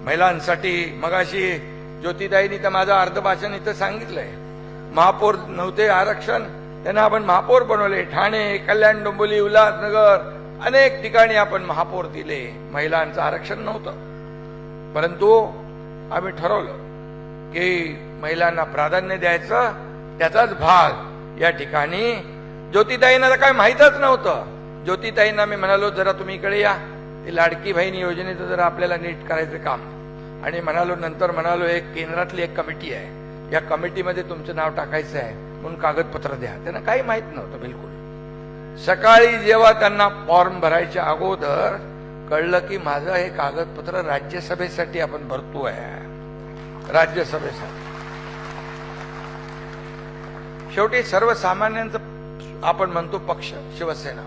महिलांसाठी मगाशी ज्योतिताईंनी तर माझं अर्ध भाषण इथं सांगितलंय. महापौर नव्हते आरक्षण, त्यांना आपण महापौर बनवले. ठाणे, कल्याण, डोंबिवली, उल्हासनगर अनेक ठिकाणी आपण महापौर दिले. महिलांचं आरक्षण नव्हतं, परंतु आम्ही ठरवलं की महिलांना प्राधान्य द्यायचं. त्याचाच भाग या ठिकाणी ज्योतिताईंना तर काय माहीतच नव्हतं. ज्योतिताईंना मी म्हणालो जरा तुम्ही इकडे या, ते लाडकी बहीण योजनेचं जरा आपल्याला नीट करायचं काम. आणि नंतर म्हणालो एक केंद्रातली एक कमिटी आहे, या कमिटीमध्ये तुमचं नाव टाकायचं आहे म्हणून कागदपत्र द्या. त्यांना काही माहित नव्हतं बिलकुल. सकाळी जेव्हा त्यांना फॉर्म भरायच्या अगोदर कळलं की माझं हे कागदपत्र राज्यसभेसाठी आपण भरतोय, राज्यसभेसाठी. शेवटी सर्वसामान्यांचं आपण म्हणतो पक्ष शिवसेना.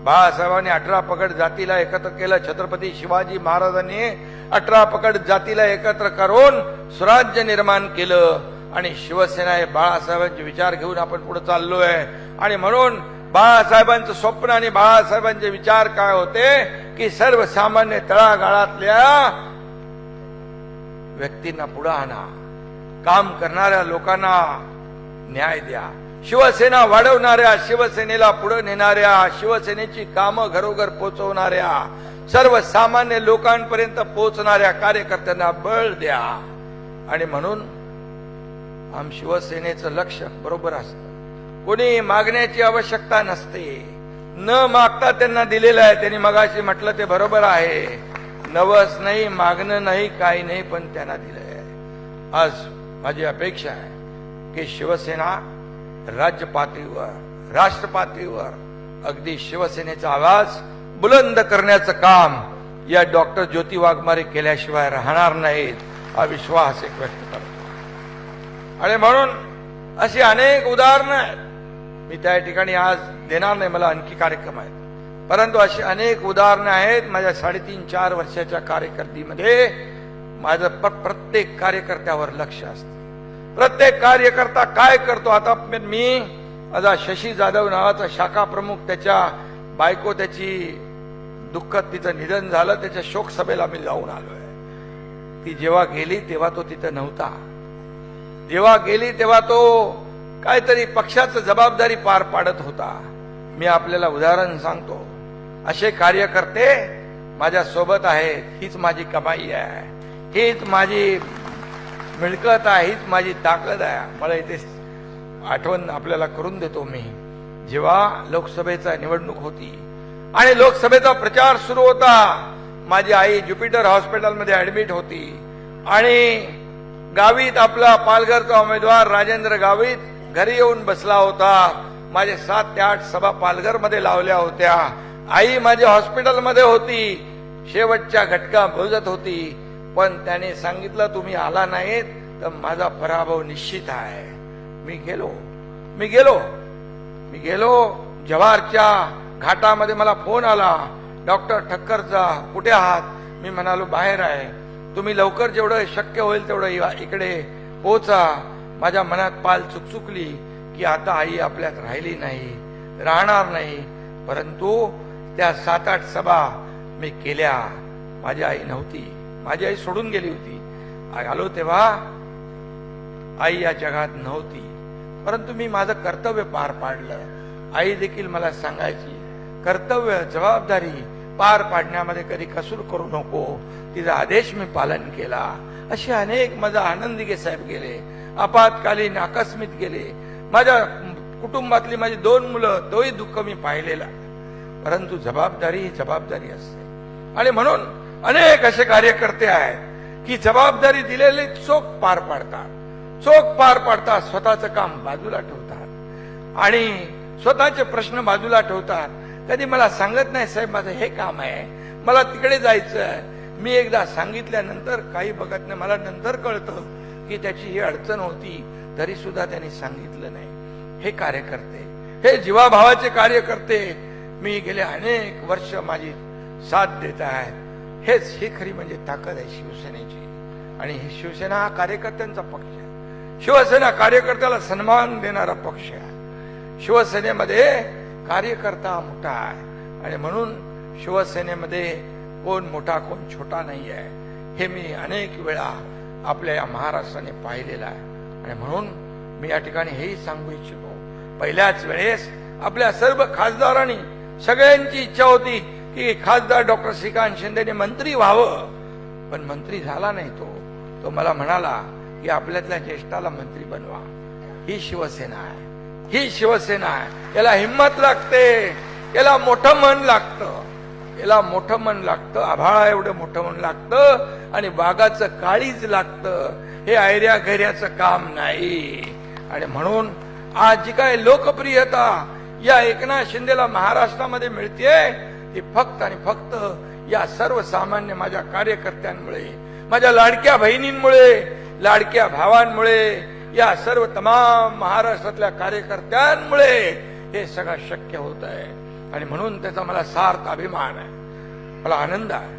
बाळासाहेबांनी 18 पगड जातीला एकत्र केलं. छत्रपती शिवाजी महाराजांनी 18 पगड जातीला एकत्र करून स्वराज्य निर्माण केलं. आणि शिवसेना हे बाळासाहेबांचे विचार घेऊन आपण पुढे चाललोय. आणि म्हणून बाळासाहेबांचं स्वप्न आणि बाळासाहेबांचे विचार काय होते की सर्वसामान्य तळागाळातल्या व्यक्तींना पुढे आणा, काम करणाऱ्या लोकांना न्याय द्या. शिवसेना वाढवणाऱ्या, शिवसेनेला पुढे नेणाऱ्या, शिवसेनेची कामं घरोघर पोहोचवणाऱ्या, सर्वसामान्य लोकांपर्यंत पोहोचणाऱ्या कार्यकर्त्यांना बळ द्या. आणि म्हणून शिवसेनेचं लक्ष बरोबर असतं. कोणी मागण्याची आवश्यकता नसते. न मागता त्यांना दिलेलं आहे. त्यांनी मगाशी म्हटलं ते बरोबर आहे. नवस नाही, मागणं नाही, काही नाही, पण त्यांना दिलंय. आज माझी अपेक्षा आहे की शिवसेना राज्य पातळीवर, राष्ट्र पातळीवर अगदी शिवसेनेचा आवाज बुलंद करण्याचं काम या डॉक्टर ज्योती वाघमारे केल्याशिवाय राहणार नाहीत, हा विश्वास एक व्यक्त करतो. आणि म्हणून अशी अनेक उदाहरणं आहेत. मी त्या ठिकाणी आज देणार नाही, मला आणखी कार्यक्रम आहेत. परंतु अशी अनेक उदाहरणं आहेत. माझ्या 3.5-4 वर्षाच्या कारकिर्दीमध्ये माझं प्रत्येक कार्यकर्त्यावर लक्ष असतं. प्रत्येक कार्यकर्ता काय करतो. आता मी माझा शशी जाधव नावाचा शाखा प्रमुख, त्याच्या बायको त्याची दुःखात तिचं निधन झालं, त्याच्या शोक सभेला मी जाऊन आलोय. ती जेव्हा गेली तेव्हा तो तिथं नव्हता. जेव्हा गेली तेव्हा तो काहीतरी पक्षाचं जबाबदारी पार पाडत होता. मी आपल्याला उदाहरण सांगतो. असे कार्यकर्ते माझ्या सोबत आहेत. हीच माझी कमाई आहे, हीच माझी मिळकत आहे, हीच माझी ताकद आहे. मला इथे आठवण आपल्याला करून देतो मी. जेव्हा लोकसभेचा निवडणूक होती आणि लोकसभेचा प्रचार सुरू होता, माझी आई ज्युपिटर हॉस्पिटलमध्ये ऍडमिट होती. आणि गावीत आपला पालघरचा उमेदवार राजेंद्र गावीत घरी येऊन बसला होता. माझे 7 ते 8 सभा पालघरमध्ये लावल्या होत्या. आई माझ्या हॉस्पिटलमध्ये होती, शेवटच्या घटका मोजत होती. पण त्याने सांगितलं तुम्ही आला नाहीत तर माझा पराभव निश्चित आहे. मी गेलो जव्हारच्या घाटामध्ये मला फोन आला डॉक्टर ठक्करचा, कुठे आहात? मी म्हणालो बाहेर आहे. तुम्ही लवकर जेवढं शक्य होईल तेवढं इकडे पोहोचा. माझ्या मनात पाल चुकचुकली की आता आई आपल्यात राहिली नाही, राहणार नाही. परंतु त्या 7-8 सभा मी केल्या. माझी आई नव्हती, माझी आई सोडून गेली होती. आलो तेव्हा आई या जगात नव्हती. परंतु मी माझं कर्तव्य पार पाडलं. आई देखील मला सांगायची कर्तव्य, जबाबदारी पार पाडण्यामध्ये कधी कसूर करू नको. तिचा आदेश मी पालन केला. असे अनेक माझा आनंदीगे साहेब गेले, आपत्कालीन आकस्मित गेले. माझ्या कुटुंबातली माझी 2 मुलं, तोही दुःख मी पाहिलेला. परंतु जबाबदारी ही जबाबदारी असते. आणि म्हणून अनेक असे कार्यकर्ते आहेत की जबाबदारी दिलेली चोख पार पाडतात, स्वतःचं काम बाजूला ठेवतात आणि स्वतःचे प्रश्न बाजूला ठेवतात. कधी मला सांगत नाही साहेब माझं हे काम आहे, मला तिकडे जायचं आहे. मी एकदा सांगितल्यानंतर काही बघत नाही. मला नंतर कळतं की त्याची ही अडचण होती, तरी सुद्धा त्यांनी सांगितलं नाही. हे कार्यकर्ते, हे जीवाभावाचे कार्यकर्ते मी गेले अनेक वर्ष माझी साथ देत आहेत. ही खरी म्हणजे ताकद आहे शिवसेनेची. आणि ही शिवसेना हा कार्यकर्त्यांचा पक्ष आहे. शिवसेना कार्यकर्त्याला सन्मान देणारा पक्ष आहे. शिवसेनेमध्ये कार्यकर्ता मोठा आहे. आणि म्हणून शिवसेनेमध्ये कोण मोठा कोण छोटा नाही आहे. हे मी अनेक वेळा आपल्या या महाराष्ट्राने पाहिलेलं आहे. आणि म्हणून मी या ठिकाणी हेही सांगू इच्छितो, पहिल्याच वेळेस आपल्या सर्व खासदारांनी सगळ्यांची इच्छा होती की खासदार डॉक्टर श्रीकांत शिंदेने मंत्री व्हावं, पण मंत्री झाला नाही. तो मला म्हणाला की आपल्यातल्या ज्येष्ठाला मंत्री बनवा. ही शिवसेना आहे, ही शिवसेना आहे. याला हिंमत लागते, याला मोठं मन लागतं, याला मोठं मन लागतं, आभाळा एवढं मोठं मन लागतं आणि वाघाचं काळीज लागतं. हे ऐर्या गैर्याचं काम नाही. आणि म्हणून आज जी काय लोकप्रियता या एकनाथ शिंदेला महाराष्ट्रामध्ये मिळतेय ती फक्त आणि फक्त या सर्वसामान्य माझ्या कार्यकर्त्यांमुळे, माझ्या लाडक्या बहिणींमुळे, लाडक्या भावांमुळे, या सर्व तमाम महाराष्ट्रातल्या कार्यकर्त्यांमुळे हे सगळं शक्य होत आहे. आणि म्हणून त्याचा मला सार्थ अभिमान आहे, मला आनंद आहे.